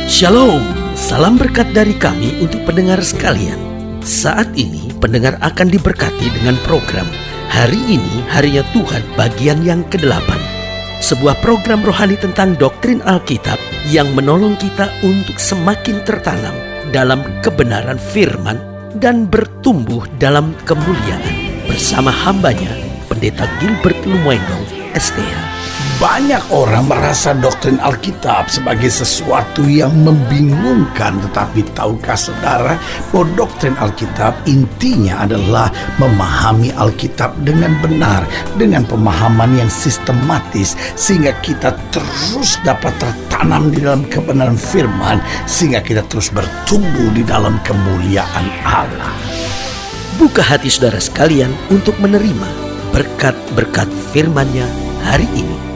Shalom, salam berkat dari kami untuk pendengar sekalian. Saat ini pendengar akan diberkati dengan program Hari Ini Harinya Tuhan bagian yang ke-8. Sebuah program rohani tentang doktrin Alkitab yang menolong kita untuk semakin tertanam dalam kebenaran firman dan bertumbuh dalam kemuliaan. Bersama hambanya, Pendeta Gilbert Lumwendong, STH. Banyak orang merasa doktrin Alkitab sebagai sesuatu yang membingungkan. Tetapi tahukah saudara bahwa doktrin Alkitab intinya adalah memahami Alkitab dengan benar, dengan pemahaman yang sistematis, sehingga kita terus dapat tertanam di dalam kebenaran firman, sehingga kita terus bertumbuh di dalam kemuliaan Allah. Buka hati saudara sekalian untuk menerima berkat-berkat firman-Nya hari ini.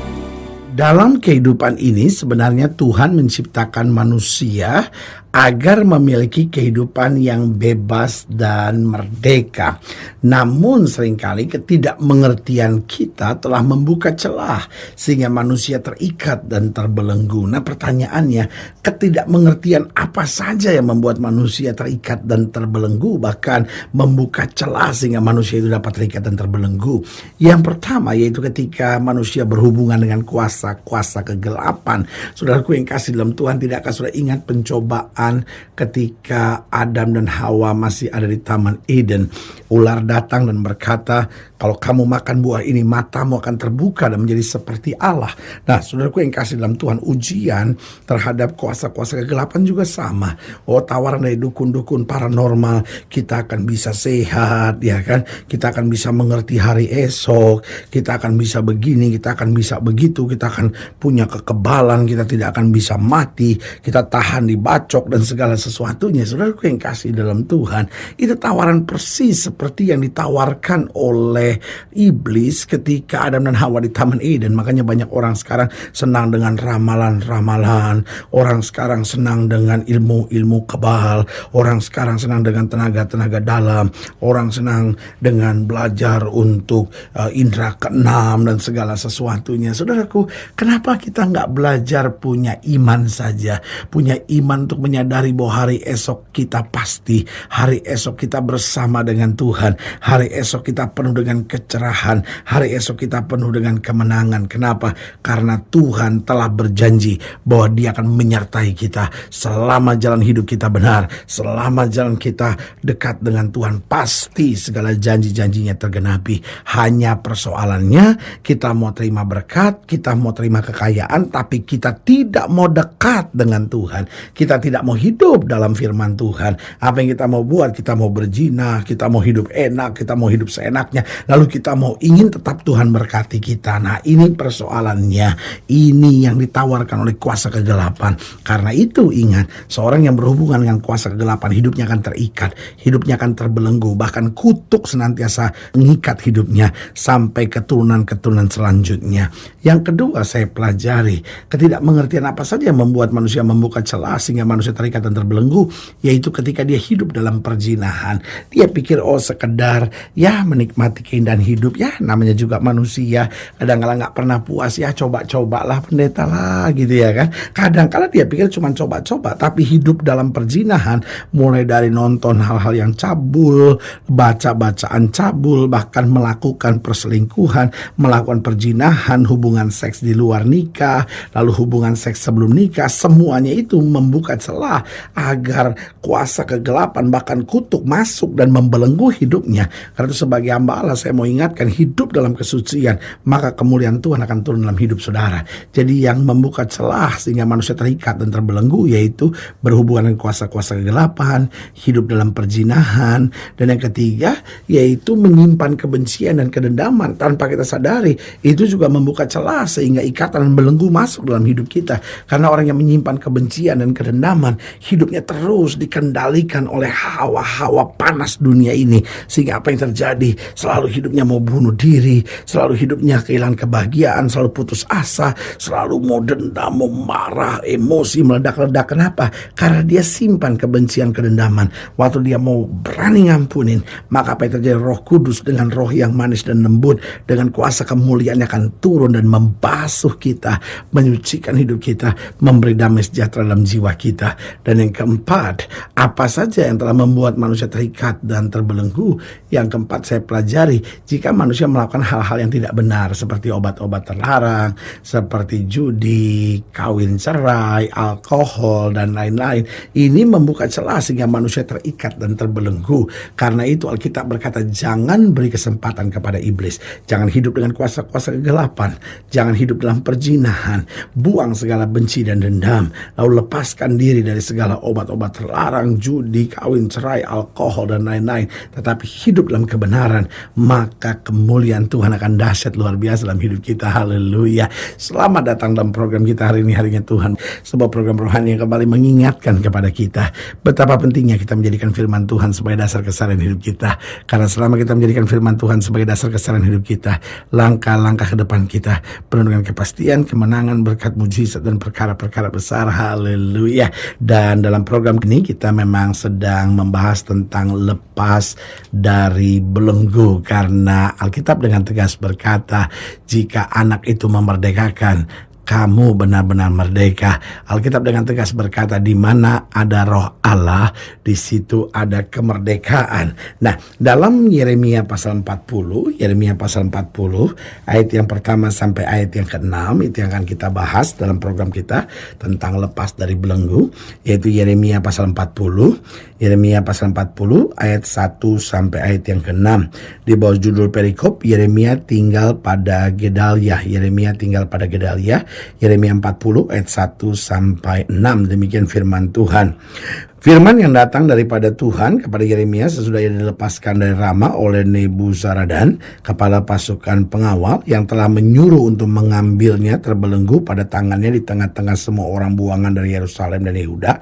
Dalam kehidupan ini sebenarnya Tuhan menciptakan manusia agar memiliki kehidupan yang bebas dan merdeka. Namun seringkali ketidakmengertian kita telah membuka celah sehingga manusia terikat dan terbelenggu. Nah, pertanyaannya, ketidakmengertian apa saja yang membuat manusia terikat dan terbelenggu, bahkan membuka celah sehingga manusia itu dapat terikat dan terbelenggu? Yang pertama yaitu ketika manusia berhubungan dengan kuasa kegelapan. Saudaraku yang kasih dalam Tuhan, tidakkah saudara ingat pencobaan ketika Adam dan Hawa masih ada di Taman Eden? Ular datang dan berkata, kalau kamu makan buah ini, matamu akan terbuka dan menjadi seperti Allah. Nah, saudaraku yang kasih dalam Tuhan, ujian terhadap kuasa-kuasa kegelapan juga sama. Tawaran dari dukun-dukun paranormal, kita akan bisa sehat, ya kan? Kita akan bisa mengerti hari esok, kita akan bisa begini, kita akan bisa begitu, kita akan punya kekebalan, kita tidak akan bisa mati, kita tahan dibacok dan segala sesuatunya. Saudaraku yang kasih dalam Tuhan, itu tawaran persis seperti yang ditawarkan oleh iblis ketika Adam dan Hawa di Taman Eden. Makanya banyak orang sekarang senang dengan ramalan-ramalan, orang sekarang senang dengan ilmu-ilmu kebal, orang sekarang senang dengan tenaga-tenaga dalam, orang senang dengan belajar untuk indera keenam dan segala sesuatunya. Saudaraku, kenapa kita nggak belajar punya iman saja, punya iman untuk menyadari bahwa hari esok kita pasti, hari esok kita bersama dengan Tuhan, hari esok kita penuh dengan kecerahan, hari esok kita penuh dengan kemenangan. Kenapa? Karena Tuhan telah berjanji bahwa Dia akan menyertai kita selama jalan hidup kita benar, selama jalan kita dekat dengan Tuhan. Pasti segala janji-janjinya tergenapi. Hanya persoalannya, kita mau terima berkat, kita mau terima kekayaan, tapi kita tidak mau dekat dengan Tuhan. Kita tidak mau hidup dalam firman Tuhan. Apa yang kita mau buat? Kita mau berzina, kita mau hidup enak, kita mau hidup seenaknya, lalu kita mau ingin tetap Tuhan berkati kita. Nah, ini persoalannya. Ini yang ditawarkan oleh kuasa kegelapan. Karena itu ingat, seorang yang berhubungan dengan kuasa kegelapan, hidupnya akan terikat, hidupnya akan terbelenggu, bahkan kutuk senantiasa mengikat hidupnya sampai keturunan-keturunan selanjutnya. Yang kedua saya pelajari, ketidakmengertian apa saja yang membuat manusia membuka celah sehingga manusia terikat dan terbelenggu, yaitu ketika dia hidup dalam perzinahan. Dia pikir sekedar menikmati keindahan hidup, namanya juga manusia, kadang-kadang gak pernah puas, coba-cobalah pendeta lah gitu ya kan. Kadang-kadang dia pikir cuma coba-coba, tapi hidup dalam perzinahan, mulai dari nonton hal-hal yang cabul, baca-bacaan cabul, bahkan melakukan perselingkuhan, melakukan perzinahan, hubungan seks di luar nikah, lalu hubungan seks sebelum nikah, semuanya itu membuka celah agar kuasa kegelapan bahkan kutuk masuk dan membelenggu hidupnya. Karena itu sebagai hamba Allah, saya mau ingatkan, hidup dalam kesucian, maka kemuliaan Tuhan akan turun dalam hidup saudara. Jadi yang membuka celah sehingga manusia terikat dan terbelenggu yaitu berhubungan dengan kuasa-kuasa kegelapan, hidup dalam perzinahan, dan yang ketiga yaitu menyimpan kebencian dan kedendaman tanpa kita sadari. Itu juga membuka celah sehingga ikatan dan belenggu masuk dalam hidup kita. Karena orang yang menyimpan kebencian dan kedendaman, hidupnya terus dikendalikan oleh hawa-hawa panas dunia ini, sehingga apa yang terjadi? Selalu hidupnya mau bunuh diri, selalu hidupnya kehilangan kebahagiaan, selalu putus asa, selalu mau dendam, mau marah, emosi meledak-ledak. Kenapa? Karena dia simpan kebencian, kedendaman. Waktu dia mau berani ngampunin, maka apa yang terjadi? Roh Kudus dengan roh yang manis dan lembut, dengan kuasa kemuliaannya akan turun dan membasuh kita, menyucikan hidup kita, memberi damai sejahtera dalam jiwa kita. Dan yang keempat, apa saja yang telah membuat manusia terikat dan terbelenggu? Yang keempat saya pelajari, jika manusia melakukan hal-hal yang tidak benar seperti obat-obat terlarang, seperti judi, kawin cerai, alkohol, dan lain-lain, ini membuka celah sehingga manusia terikat dan terbelenggu. Karena itu Alkitab berkata, jangan beri kesempatan kepada iblis. Jangan hidup dengan kuasa-kuasa kegelapan. Jangan hidup dalam perzinahan. Buang segala benci dan dendam. Lalu lepaskan diri dari segala obat-obat terlarang, judi, kawin cerai, alkohol, dan lain-lain. Tetapi hidup dalam kebenaran, maka kemuliaan Tuhan akan dahsyat luar biasa dalam hidup kita. Haleluya. Selamat datang dalam program kita hari ini, Harinya Tuhan. Sebuah program rohani yang kembali mengingatkan kepada kita betapa pentingnya kita menjadikan firman Tuhan sebagai dasar keseharian hidup kita. Karena selama kita menjadikan firman Tuhan sebagai dasar keseharian hidup kita, langkah-langkah ke depan kita penuh dengan kepastian, kemenangan, berkat, mujizat, dan perkara-perkara besar. Haleluya. Dan dalam program ini kita memang sedang membahas tentang lepas dari belenggu, karena Alkitab dengan tegas berkata, jika anak itu memerdekakan, kamu benar-benar merdeka. Alkitab dengan tegas berkata, di mana ada roh Allah, di situ ada kemerdekaan. Nah, dalam Yeremia pasal 40, ayat yang pertama sampai ayat yang ke-6, itu yang akan kita bahas dalam program kita tentang lepas dari belenggu, yaitu Yeremia pasal 40, ayat 1 sampai ayat yang ke-6. Di bawah judul perikop, Yeremia tinggal pada Gedalia. Yeremia 40 ayat 1 sampai 6. Demikian firman Tuhan. Firman yang datang daripada Tuhan kepada Yeremia sesudah ia dilepaskan dari Rama oleh Nebuzaradan, kepala pasukan pengawal, yang telah menyuruh untuk mengambilnya terbelenggu pada tangannya di tengah-tengah semua orang buangan dari Yerusalem dan Yehuda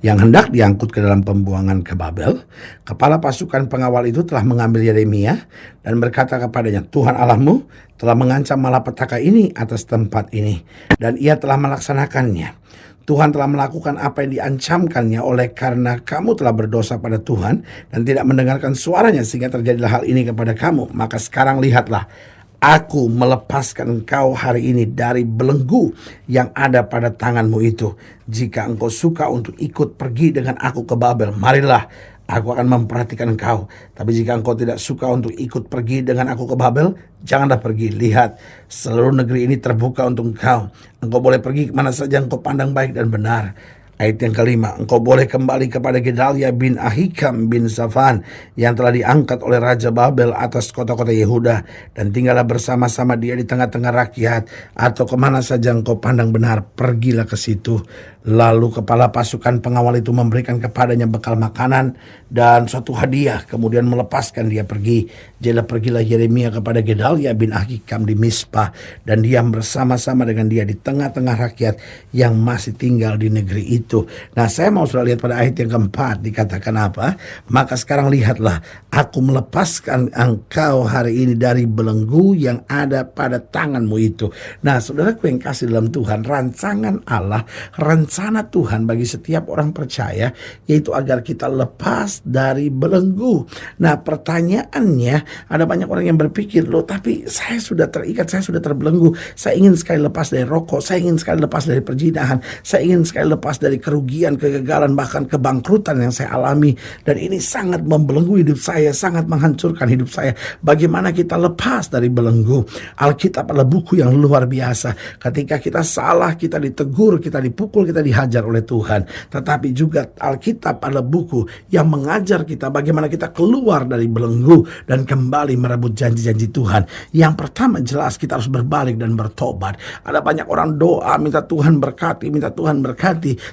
yang hendak diangkut ke dalam pembuangan ke Babel. Kepala pasukan pengawal itu telah mengambil Yeremia dan berkata kepadanya, Tuhan Allahmu telah mengancam malapetaka ini atas tempat ini, dan ia telah melaksanakannya. Tuhan telah melakukan apa yang diancamkannya, oleh karena kamu telah berdosa pada Tuhan dan tidak mendengarkan suaranya, sehingga terjadilah hal ini kepada kamu. Maka sekarang lihatlah, aku melepaskan engkau hari ini dari belenggu yang ada pada tanganmu itu. Jika engkau suka untuk ikut pergi dengan aku ke Babel, marilah, aku akan memperhatikan engkau. Tapi jika engkau tidak suka untuk ikut pergi dengan aku ke Babel, janganlah pergi. Lihat, seluruh negeri ini terbuka untuk engkau. Engkau boleh pergi kemana saja engkau pandang baik dan benar. Ayat yang kelima, engkau boleh kembali kepada Gedalia bin Ahikam bin Safan yang telah diangkat oleh Raja Babel atas kota-kota Yehuda, dan tinggallah bersama-sama dia di tengah-tengah rakyat, atau kemana saja engkau pandang benar, pergilah ke situ. Lalu kepala pasukan pengawal itu memberikan kepadanya bekal makanan dan suatu hadiah, kemudian melepaskan dia pergi. Jadi pergilah Yeremia kepada Gedalia bin Ahikam di Mispa, dan diam bersama-sama dengan dia di tengah-tengah rakyat yang masih tinggal di negeri itu. Nah, saya mau sudah lihat pada ayat yang keempat, dikatakan apa? Maka sekarang lihatlah, aku melepaskan engkau hari ini dari belenggu yang ada pada tanganmu itu. Nah, saudaraku yang kasih dalam Tuhan, rancangan Allah, rencana Tuhan bagi setiap orang percaya, yaitu agar kita lepas dari belenggu. Nah, pertanyaannya, ada banyak orang yang berpikir, loh tapi saya sudah terikat, saya sudah terbelenggu, saya ingin sekali lepas dari rokok, saya ingin sekali lepas dari perzinahan, saya ingin sekali lepas dari kerugian, kegagalan, bahkan kebangkrutan yang saya alami, dan ini sangat membelenggu hidup saya, sangat menghancurkan hidup saya. Bagaimana kita lepas dari belenggu? Alkitab adalah buku yang luar biasa. Ketika kita salah, kita ditegur, kita dipukul, kita dihajar oleh Tuhan. Tetapi juga Alkitab adalah buku yang mengajar kita bagaimana kita keluar dari belenggu dan kembali merebut janji-janji Tuhan. Yang pertama jelas kita harus berbalik dan bertobat. Ada banyak orang doa minta Tuhan berkati,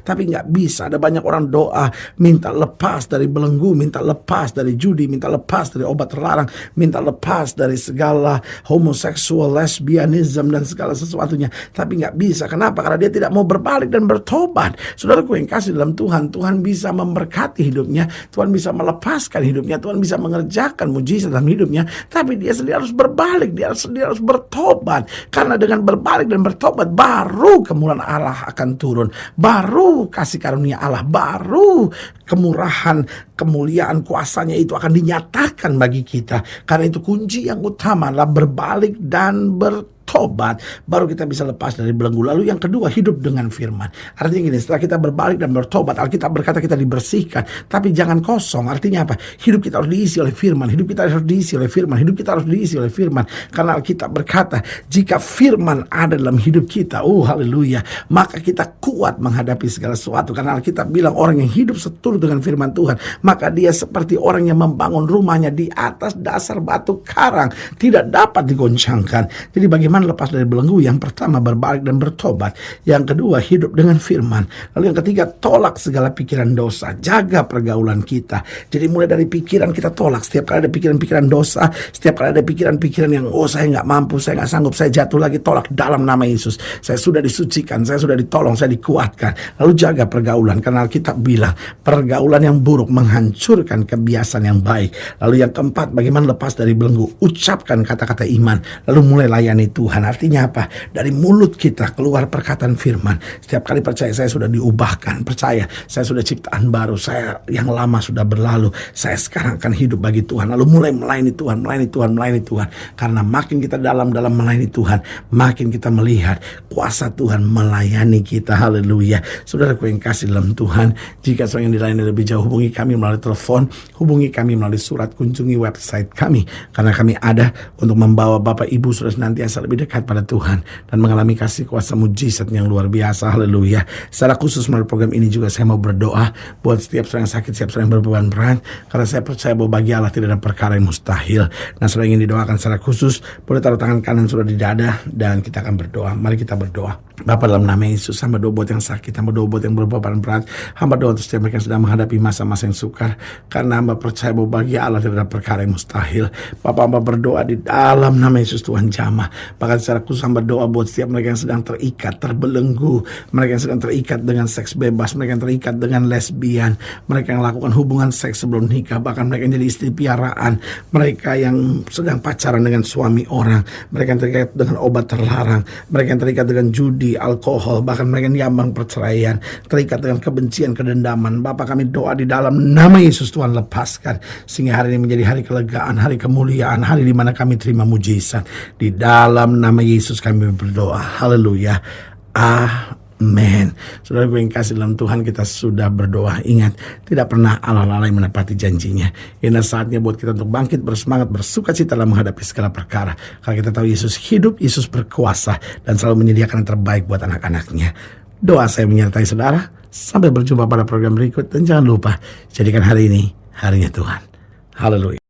tapi nggak bisa. Ada banyak orang doa minta lepas dari belenggu, minta lepas dari judi, minta lepas dari obat terlarang, minta lepas dari segala homoseksual, lesbianisme, dan segala sesuatunya. Tapi nggak bisa. Kenapa? Karena dia tidak mau berbalik dan bertobat. bertobat. Saudaraku yang kasih dalam Tuhan, Tuhan bisa memberkati hidupnya, Tuhan bisa melepaskan hidupnya, Tuhan bisa mengerjakan mujizat dalam hidupnya, tapi dia sendiri harus berbalik, dia sendiri harus bertobat. Karena dengan berbalik dan bertobat, baru kemuliaan Allah akan turun, baru kasih karunia Allah, baru kemurahan, kemuliaan, kuasanya itu akan dinyatakan bagi kita. Karena itu kunci yang utama adalah berbalik dan bertobat, baru kita bisa lepas dari belenggu. Lalu yang kedua, hidup dengan firman. Artinya gini, setelah kita berbalik dan bertobat, Alkitab berkata kita dibersihkan, tapi jangan kosong. Artinya apa? Hidup kita harus diisi oleh firman, hidup kita harus diisi oleh firman, hidup kita harus diisi oleh firman. Karena Alkitab berkata, jika firman ada dalam hidup kita, haleluya, maka kita kuat menghadapi segala sesuatu. Karena Alkitab bilang orang yang hidup seturut dengan firman Tuhan, maka dia seperti orang yang membangun rumahnya di atas dasar batu karang, tidak dapat digoncangkan. Jadi bagaimana lepas dari belenggu? Yang pertama, berbalik dan bertobat. Yang kedua, hidup dengan firman. Lalu yang ketiga, tolak segala pikiran dosa, jaga pergaulan kita. Jadi mulai dari pikiran kita tolak. Setiap kali ada pikiran-pikiran dosa, setiap kali ada pikiran-pikiran yang saya nggak mampu, saya nggak sanggup, saya jatuh lagi, tolak dalam nama Yesus. Saya sudah disucikan, saya sudah ditolong, saya dikuatkan. Lalu jaga pergaulan, karena Alkitab bilang pergaulan yang buruk menghancurkan kebiasaan yang baik. Lalu yang keempat, bagaimana lepas dari belenggu? Ucapkan kata-kata iman, lalu mulai layani Tuhan. Artinya apa? Dari mulut kita keluar perkataan firman. Setiap kali percaya saya sudah diubahkan, percaya saya sudah ciptaan baru, saya yang lama sudah berlalu, saya sekarang akan hidup bagi Tuhan. Lalu mulai melayani Tuhan, melayani Tuhan, melayani Tuhan. Karena makin kita dalam melayani Tuhan, makin kita melihat kuasa Tuhan melayani kita. Haleluya. Saudaraku yang kasih dalam Tuhan, jika saya ingin dilayani lebih jauh, hubungi kami melalui telepon, hubungi kami melalui surat, kunjungi website kami, karena kami ada untuk membawa Bapak Ibu sudah senantiasa lebih dekat pada Tuhan dan mengalami kasih kuasa mujizat yang luar biasa. Haleluya. Secara khusus melalui program ini juga saya mau berdoa buat setiap orang yang sakit, setiap orang yang berbeban berat, karena saya percaya bahwa bagi Allah tidak ada perkara yang mustahil. Nah, saudara ingin didoakan secara khusus, boleh taruh tangan kanan saudara di dada dan kita akan berdoa. Mari kita berdoa. Bapa, dalam nama Yesus, hamba doa buat yang sakit, hamba doa buat yang berbeban berat, hamba doa untuk setiap mereka yang sedang menghadapi masa-masa yang sukar, karena hamba percaya bahwa bagi Allah tidak ada perkara yang mustahil. Bapa, hamba berdoa di dalam nama Yesus, Tuhan jamah. Bahkan secara khusus hamba doa buat setiap mereka yang sedang terikat, terbelenggu, mereka yang sedang terikat dengan seks bebas, mereka yang terikat dengan lesbian, mereka yang lakukan hubungan seks sebelum nikah, bahkan mereka yang jadi istri piaraan, mereka yang sedang pacaran dengan suami orang, mereka yang terikat dengan obat terlarang, mereka yang terikat dengan judi, alkohol, bahkan mereka yang diambang perceraian, terikat dengan kebencian, kedendaman. Bapa, kami doa di dalam nama Yesus, Tuhan lepaskan, sehingga hari ini menjadi hari kelegaan, hari kemuliaan, hari di mana kami terima mujizat. Di dalam nama Yesus kami berdoa. Haleluya. Amen. Saudara gue yang kasih dalam Tuhan, kita sudah berdoa. Ingat, tidak pernah Allah lalai menepati janjinya. Ini saatnya buat kita untuk bangkit, bersemangat, bersuka cita dalam menghadapi segala perkara. Kalau kita tahu Yesus hidup, Yesus berkuasa, dan selalu menyediakan yang terbaik buat anak-anaknya. Doa saya menyertai saudara. Sampai berjumpa pada program berikut. Dan jangan lupa, jadikan hari ini harinya Tuhan. Haleluya.